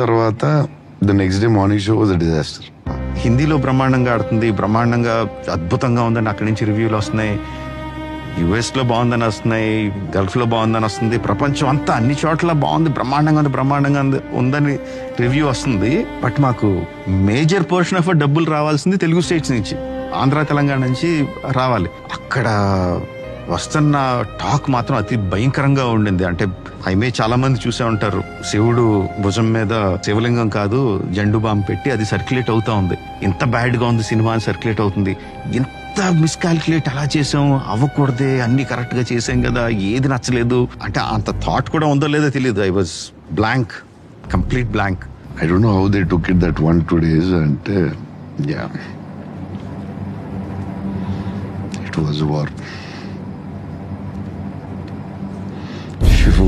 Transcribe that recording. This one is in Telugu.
తర్వాత the next day morning show was a disaster. హిందీలో బ్రహ్మాండంగా ఆడుతుంది, బ్రహ్మాండంగా అద్భుతంగా ఉందని అక్కడి నుంచి రివ్యూలు వస్తున్నాయి. యుఎస్లో బాగుందని వస్తున్నాయి, గల్ఫ్లో బాగుందని వస్తుంది, ప్రపంచం అంతా అన్ని చోట్ల బాగుంది, బ్రహ్మాండంగా ఉందని రివ్యూ వస్తుంది. బట్ మాకు మేజర్ పోర్షన్ ఆఫ్ డబ్బులు రావాల్సింది తెలుగు స్టేట్స్ నుంచి, ఆంధ్ర తెలంగాణ నుంచి రావాలి. అక్కడ వస్తున్న టాక్ మాత్రం అతి భయంకరంగా ఉండింది. అంటే ఐమే చాలా మంది చూసే ఉంటారు, శివుడు భుజం మీద శివలింగం కాదు జండు బాంబు పెట్టి అది సర్క్యులేట్ అవుతా ఉంది. ఇంత బ్యాడ్ గా ఉంది సినిమా అని సర్క్యులేట్ అవుతుంది. ఇంత మిస్కాల్కులేట్ అలా చేసాం, అవ్వకూడదే, అన్ని కరెక్ట్ గా చేసాం కదా, ఏది నచ్చలేదు అంటే అంత థాట్ కూడా ఉందో లేదో తెలియదు. I was blank, complete blank. I don't know how they took it that 1-2 days అంటే yeah it was war. Shiva